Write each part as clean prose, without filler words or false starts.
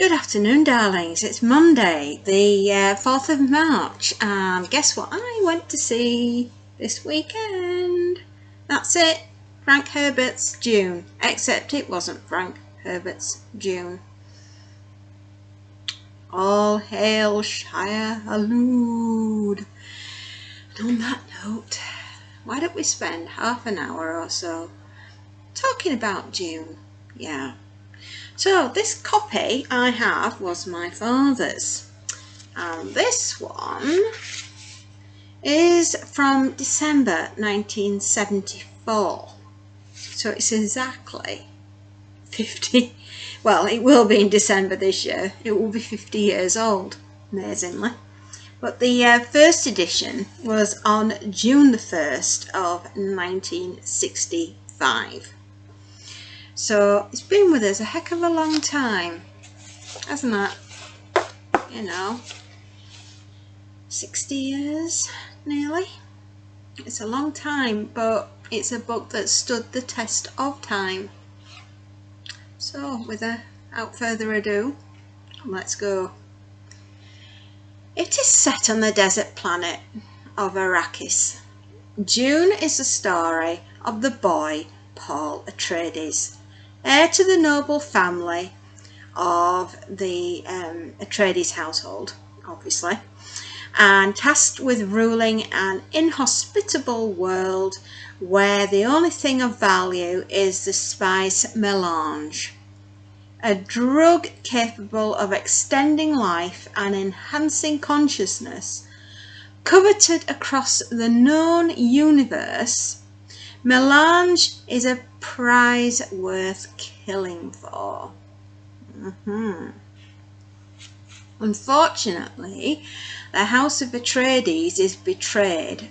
Good afternoon, darlings. It's Monday, the 4th of March, and guess what I went to see this weekend? That's it, Frank Herbert's Dune, except it wasn't Frank Herbert's Dune. All hail Shire Allude. And on that note, why don't we spend half an hour or so talking about Dune? Yeah. So this copy I have was my father's, and this one is from December 1974, so it's exactly 50, well, it will be in December this year, it will be 50 years old, amazingly. But the first edition was on June the 1st of 1965. So it's been with us a heck of a long time, hasn't it? You know, 60 years nearly. It's a long time, but it's a book that stood the test of time. So without further ado, let's go. It is set on the desert planet of Arrakis. Dune is the story of the boy Paul Atreides, heir to the noble family of the Atreides household, obviously, and tasked with ruling an inhospitable world where the only thing of value is the spice melange, a drug capable of extending life and enhancing consciousness. Coveted across the known universe, melange is a prize worth killing for. Unfortunately, the House of Atreides is betrayed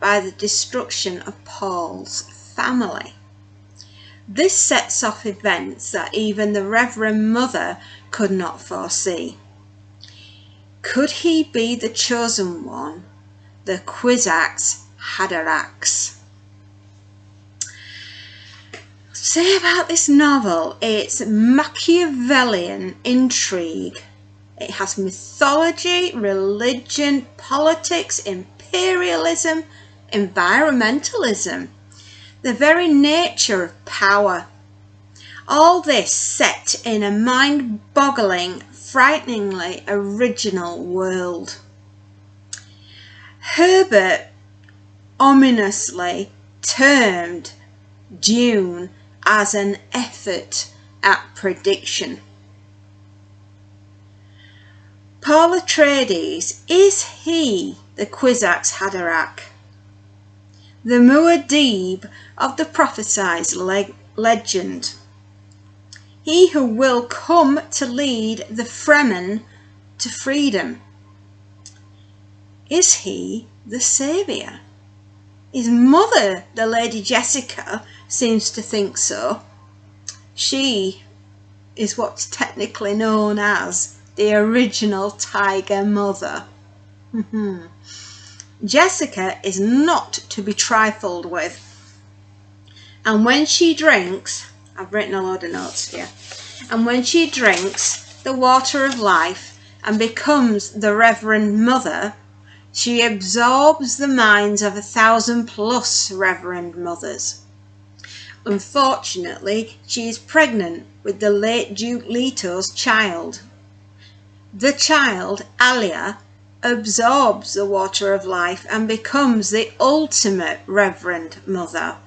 by the destruction of Paul's family. This sets off events that even the Reverend Mother could not foresee. Could he be the chosen one, the Kwisatz Haderachs? Say about this novel, it's Machiavellian intrigue. It has mythology, religion, politics, imperialism, environmentalism, the very nature of power. All this set in a mind-boggling, frighteningly original world. Herbert ominously termed Dune as an effort at prediction. Paul Atreides, is he the Kwisatz Haderach, the Muad'Dib of the prophesied legend, he who will come to lead the Fremen to freedom? Is he the saviour? His mother, the Lady Jessica, seems to think so. She is what's technically known as the original Tiger Mother. Jessica is not to be trifled with. And when she drinks, I've written a load of notes here, and when she drinks the water of life and becomes the Reverend Mother, she absorbs the minds of 1,000+ Reverend Mothers. Unfortunately, she is pregnant with the late Duke Leto's child. The child, Alia, absorbs the water of life and becomes the ultimate Reverend Mother.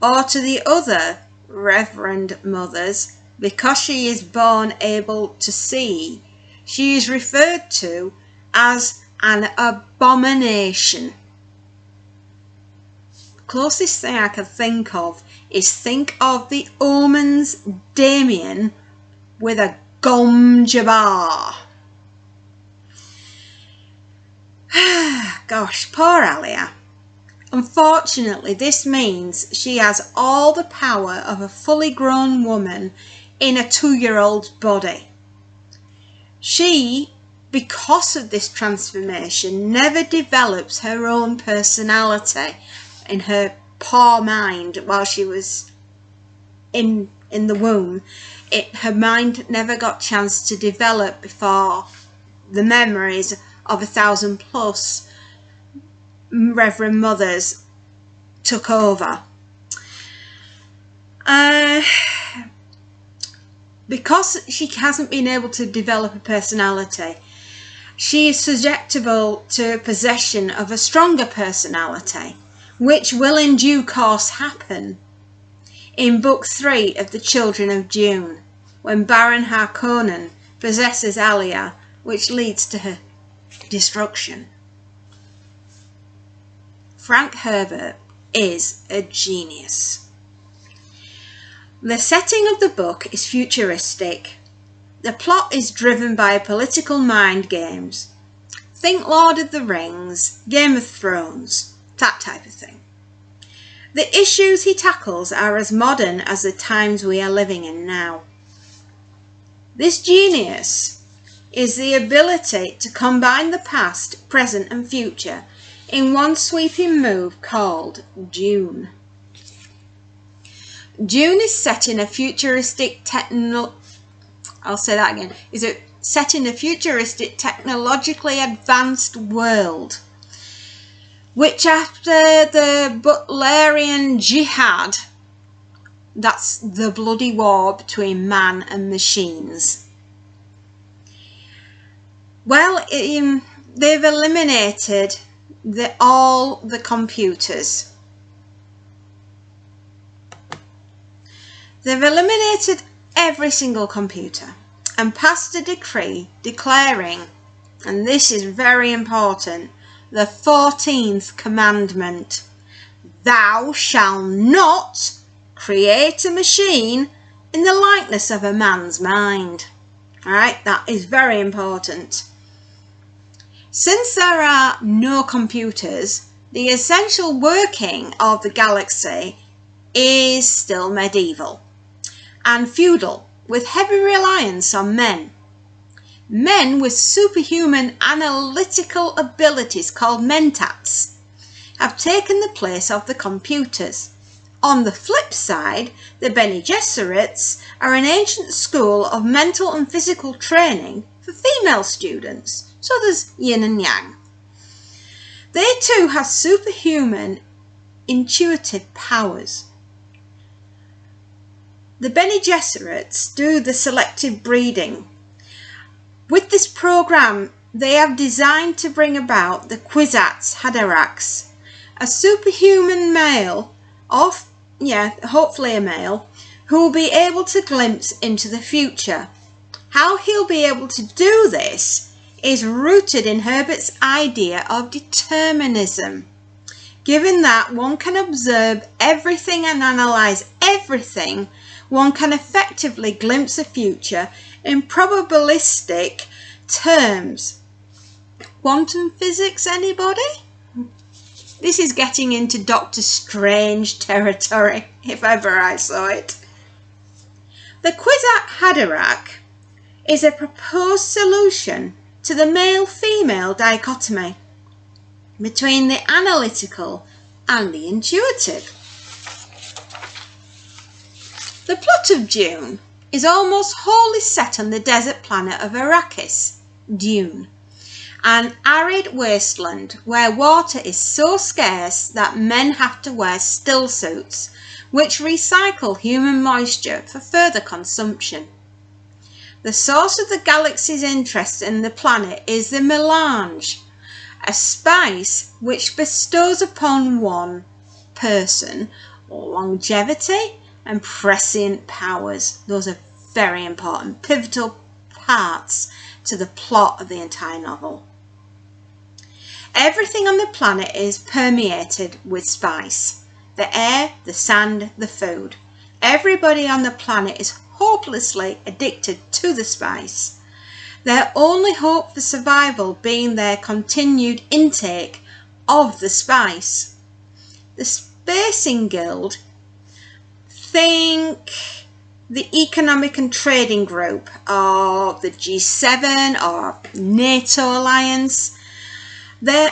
Or to the other Reverend Mothers, because she is born able to see, she is referred to as an abomination. The closest thing I can think of the Omen's Damien with a gom jabbar. Gosh, poor Alia. Unfortunately, this means she has all the power of a fully grown woman in a 2-year-old's body. She, because of this transformation, never develops her own personality in her poor mind while she was in in the womb, her mind never got chance to develop before the memories of 1,000 plus Reverend Mothers took over. Because she hasn't been able to develop a personality, she is susceptible to possession of a stronger personality, which will in due course happen in Book 3 of The Children of Dune, when Baron Harkonnen possesses Alia, which leads to her destruction. Frank Herbert is a genius. The setting of the book is futuristic. The plot is driven by political mind games. Think Lord of the Rings, Game of Thrones, that type of thing. The issues he tackles are as modern as the times we are living in now. This genius is the ability to combine the past, present and future in one sweeping move called Dune. Dune is set in a futuristic technologically advanced world, which after the Butlerian Jihad, that's the bloody war between man and machines, well, they've eliminated all the computers. They've eliminated every single computer and passed a decree declaring, and this is very important, the 14th commandment: thou shalt not create a machine in the likeness of a man's mind. Alright, that is very important. Since there are no computers, the essential working of the galaxy is still medieval and feudal, with heavy reliance on men. Men with superhuman analytical abilities called mentats have taken the place of the computers. On the flip side, the Bene Gesserits are an ancient school of mental and physical training for female students, so there's yin and yang. They too have superhuman intuitive powers. The Bene Gesserits do the selective breeding. With this program, they have designed to bring about the Kwisatz Haderachs, a superhuman male, hopefully a male, who will be able to glimpse into the future. How he'll be able to do this is rooted in Herbert's idea of determinism. Given that one can observe everything and analyse everything, one can effectively glimpse the future in probabilistic terms. Quantum physics, anybody? This is getting into Doctor Strange territory, if ever I saw it. The Kwisatz Haderach is a proposed solution to the male-female dichotomy between the analytical and the intuitive. The plot of Dune is almost wholly set on the desert planet of Arrakis, Dune, an arid wasteland where water is so scarce that men have to wear still suits, which recycle human moisture for further consumption. The source of the galaxy's interest in the planet is the melange, a spice which bestows upon one person longevity and prescient powers. Those are very important, pivotal parts to the plot of the entire novel. Everything on the planet is permeated with spice. The air, the sand, the food. Everybody on the planet is hopelessly addicted to the spice. Their only hope for survival being their continued intake of the spice. The Spacing Guild, think the Economic and Trading Group or the G7 or NATO alliance,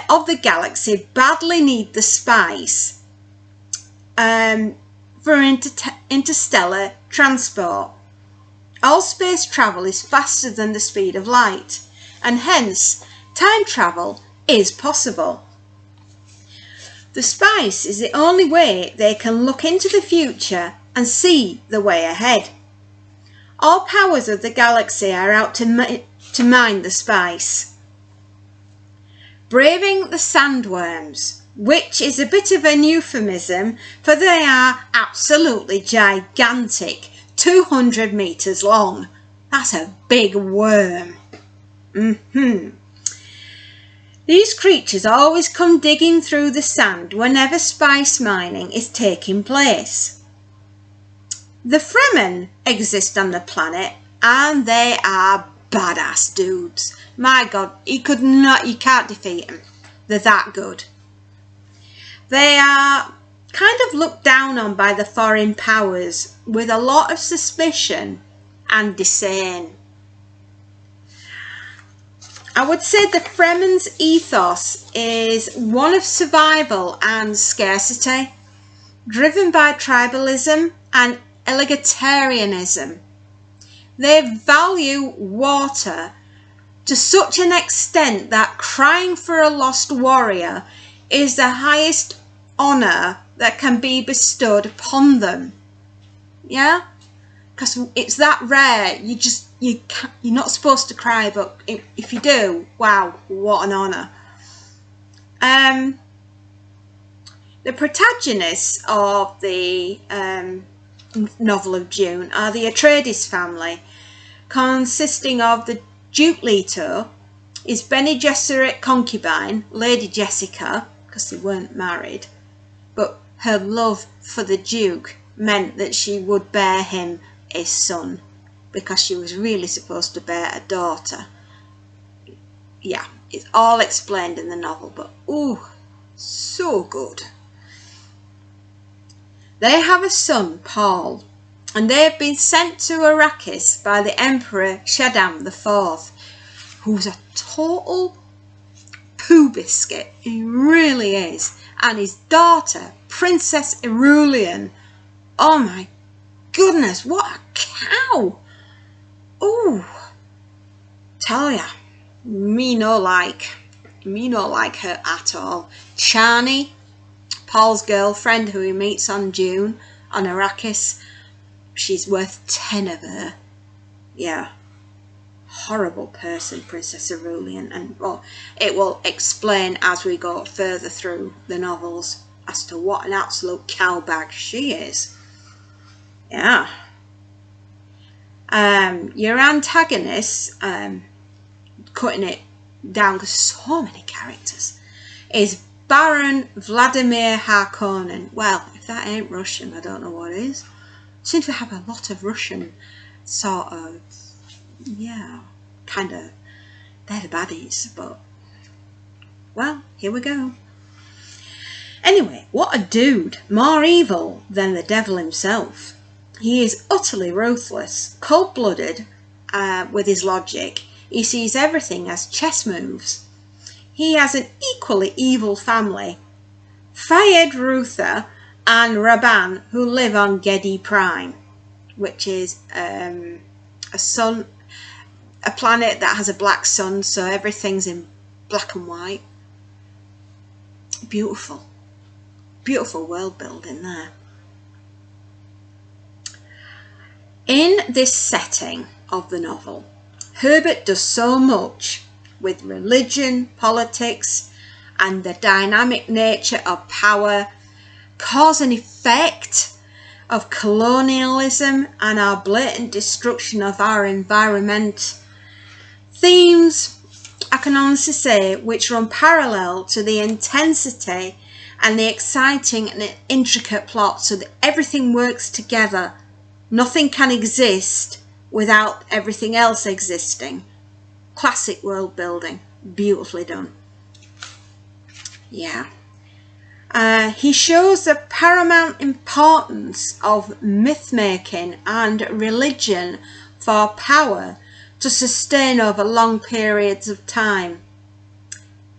of the galaxy badly need the spice for interstellar transport. All space travel is faster than the speed of light, and hence time travel is possible. The spice is the only way they can look into the future and see the way ahead. All powers of the galaxy are out to mine the spice. Braving the Sandworms, which is a bit of an euphemism, for they are absolutely gigantic, 200 metres long. That's a big worm. These creatures always come digging through the sand whenever spice mining is taking place. The Fremen exist on the planet, and they are badass dudes. My God, you can't defeat them. They're that good. They are kind of looked down on by the foreign powers with a lot of suspicion and disdain. I would say the Fremen's ethos is one of survival and scarcity, driven by tribalism and egalitarianism. They value water to such an extent that crying for a lost warrior is the highest honour that can be bestowed upon them. Yeah? Because it's that rare, you're not supposed to cry, but if you do, wow, what an honour. The protagonists of the novel of Dune are the Atreides family, consisting of the Duke Leto, his Bene Gesserit concubine, Lady Jessica, because they weren't married, but her love for the Duke meant that she would bear him a son, because she was really supposed to bear a daughter. Yeah, it's all explained in the novel, but ooh, so good. They have a son, Paul, and they have been sent to Arrakis by the Emperor Shaddam IV, who's a total poo biscuit. He really is. And his daughter, Princess Irulan. Oh my goodness, what a cow! Ooh, tell ya, me no like her at all. Chani, Paul's girlfriend, who he meets on Dune, on Arrakis, she's worth 10 of her. Yeah, horrible person, Princess Irulan, and well, it will explain as we go further through the novels as to what an absolute cowbag she is. Yeah. Your antagonist, cutting it down because so many characters, is Baron Vladimir Harkonnen. Well, if that ain't Russian, I don't know what is. Seems to have a lot of Russian sort of, yeah, kind of, they're the baddies, but, well, here we go. Anyway, what a dude, more evil than the devil himself. He is utterly ruthless, cold-blooded with his logic. He sees everything as chess moves. He has an equally evil family, Fayed Ruther and Raban, who live on Gedi Prime, which is a planet that has a black sun, so everything's in black and white. Beautiful, beautiful world building there. In this setting of the novel, Herbert does so much with religion, politics, and the dynamic nature of power, cause and effect of colonialism, and our blatant destruction of our environment. Themes, I can honestly say, which run parallel to the intensity and the exciting and intricate plot, so that everything works together. Nothing can exist without everything else existing. Classic world building, beautifully done. Yeah. He shows the paramount importance of myth-making and religion for power to sustain over long periods of time.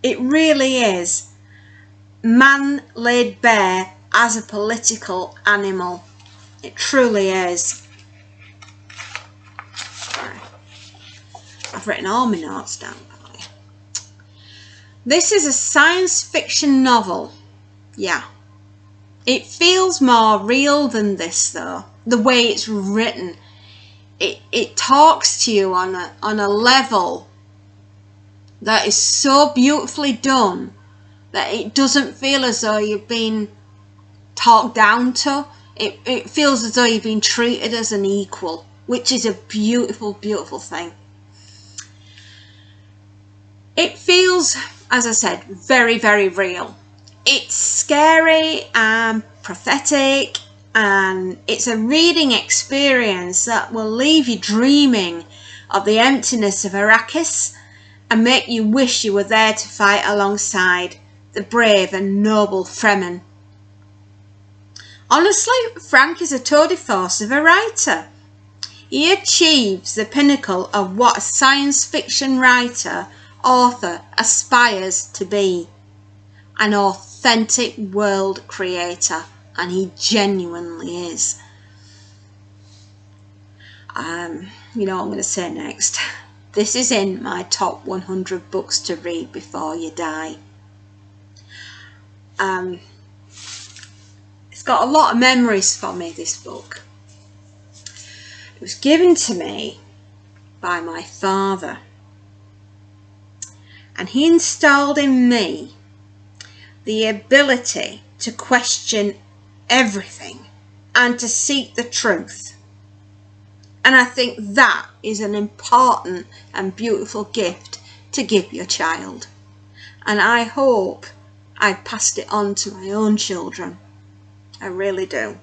It really is man laid bare as a political animal. It truly is. I've written all my notes down. This is a science fiction novel. Yeah. It feels more real than this, though. The way it's written. It talks to you on a level that is so beautifully done that it doesn't feel as though you've been talked down to. It feels as though you've been treated as an equal, which is a beautiful, beautiful thing. It feels, as I said, very, very real. It's scary and prophetic, and it's a reading experience that will leave you dreaming of the emptiness of Arrakis and make you wish you were there to fight alongside the brave and noble Fremen. Honestly, Frank is a tour de force of a writer. He achieves the pinnacle of what a science fiction writer, author aspires to be. An authentic world creator, and he genuinely is. You know what I'm going to say next. This is in my top 100 books to read before you die. It's got a lot of memories for me, this book. It was given to me by my father, and he installed in me the ability to question everything and to seek the truth. And I think that is an important and beautiful gift to give your child. And I hope I've passed it on to my own children. I really do.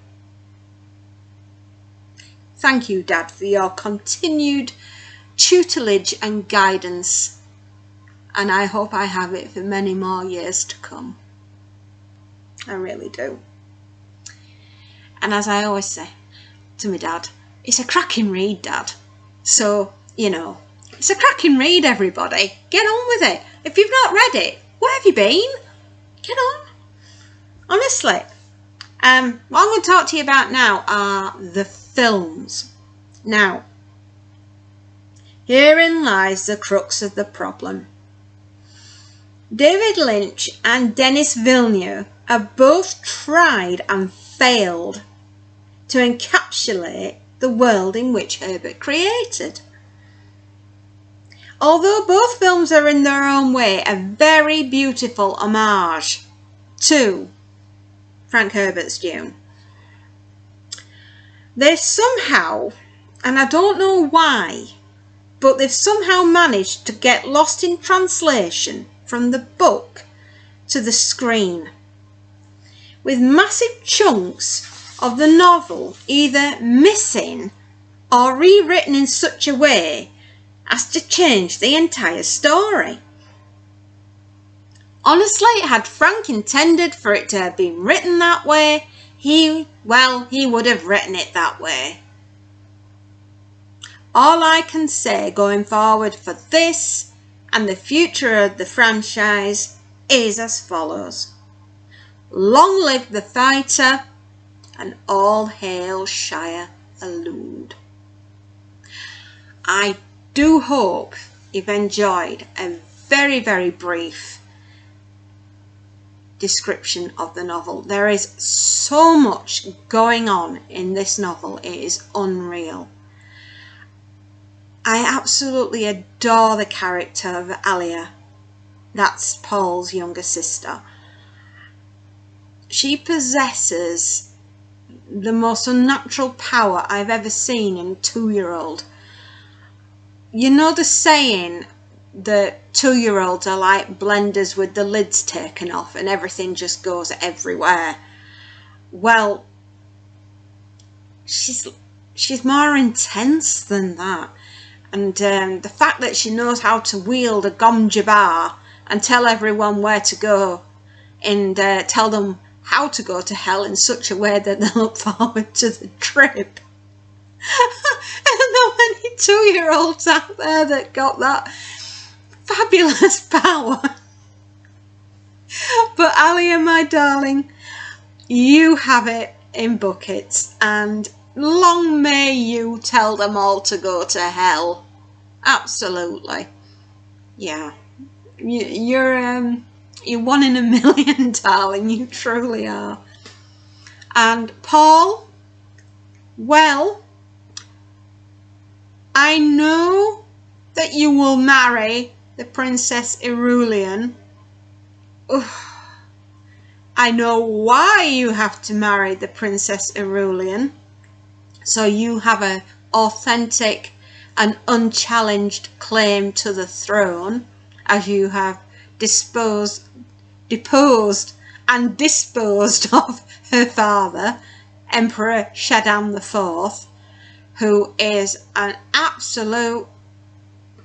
Thank you, Dad, for your continued tutelage and guidance. And I hope I have it for many more years to come. I really do. And as I always say to my dad, it's a cracking read, Dad. So, you know, it's a cracking read, everybody. Get on with it. If you've not read it, where have you been? Get on. Honestly. What I'm going to talk to you about now are the films. Now, herein lies the crux of the problem. David Lynch and Denis Villeneuve have both tried and failed to encapsulate the world in which Herbert created. Although both films are in their own way a very beautiful homage to Frank Herbert's Dune, they somehow, and I don't know why, but they've somehow managed to get lost in translation from the book to the screen, with massive chunks of the novel either missing or rewritten in such a way as to change the entire story. Honestly, had Frank intended for it to have been written that way, he would have written it that way. All I can say going forward for this and the future of the franchise is as follows. Long live the fighter, and all hail Shia Alud. I do hope you've enjoyed a very, very brief description of the novel. There is so much going on in this novel. It is unreal. I absolutely adore the character of Alia. That's Paul's younger sister. She possesses the most unnatural power I've ever seen in a 2-year-old. You know the saying that 2-year-olds are like blenders with the lids taken off and everything just goes everywhere? Well, she's more intense than that. And the fact that she knows how to wield a gom jabbar and tell everyone where to go and tell them how to go to hell in such a way that they look forward to the trip. I don't know any 2-year-olds out there that got that fabulous power. But Alia, my darling, you have it. in buckets, and long may you tell them all to go to hell. Absolutely. Yeah. You're one in a million, darling. You truly are. And Paul, well, I know that you will marry the Princess Irulan. I know why you have to marry the Princess Irulan. So you have an authentic and unchallenged claim to the throne, as you have deposed and disposed of her father, Emperor Shaddam IV, who is an absolute,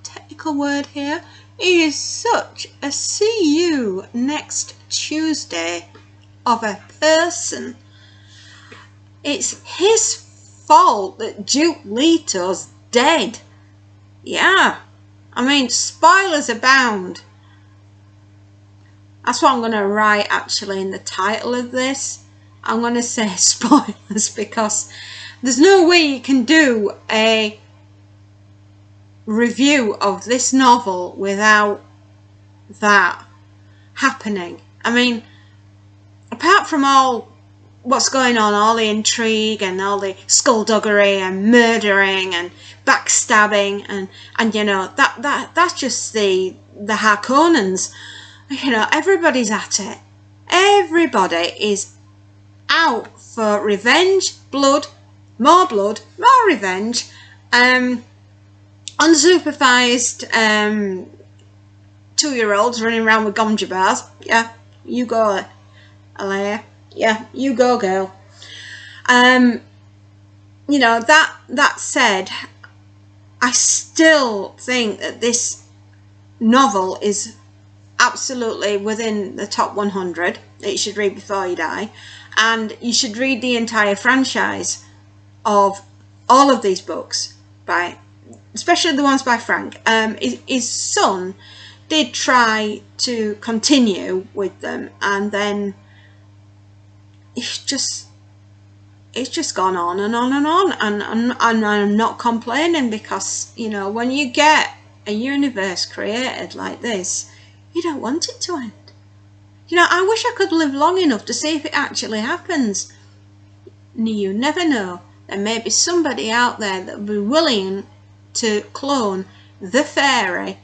technical word here, he is such a see you next Tuesday of a person. It's his fault that Duke Leto's dead. Yeah, I mean, spoilers abound. That's what I'm going to write actually in the title of this. I'm going to say spoilers, because there's no way you can do a review of this novel without that happening. I mean, apart from all what's going on, all the intrigue and all the skullduggery and murdering and backstabbing, and you know, that's just the Harkonnens. You know, everybody's at it. Everybody is out for revenge, blood, more revenge, unsupervised 2-year-olds running around with gomja bars. Yeah, you go, Alea. Yeah, you go, girl. You know, that said, I still think that this novel is absolutely within the top 100 that you should read before you die, and you should read the entire franchise of all of these books, by especially the ones by Frank. His son did try to continue with them, and then it's just gone on and on and on, and I'm not complaining, because, you know, when you get a universe created like this, you don't want it to end. You know, I wish I could live long enough to see if it actually happens. You never know. There may be somebody out there that would be willing to clone the fairy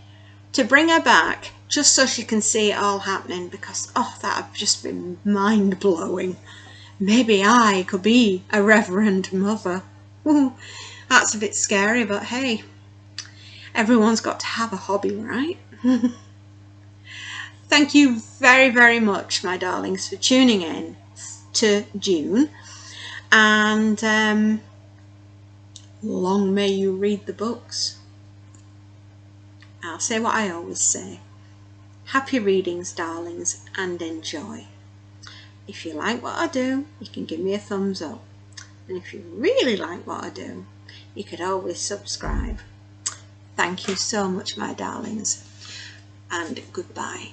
to bring her back, just so she can see it all happening, because, oh, that would just be mind-blowing. Maybe I could be a reverend mother. Ooh, that's a bit scary, but hey, everyone's got to have a hobby, right? Thank you very, very much, my darlings, for tuning in to Dune. And long may you read the books. I'll say what I always say. Happy readings, darlings, and enjoy. If you like what I do, you can give me a thumbs up. And if you really like what I do, you could always subscribe. Thank you so much, my darlings, and goodbye.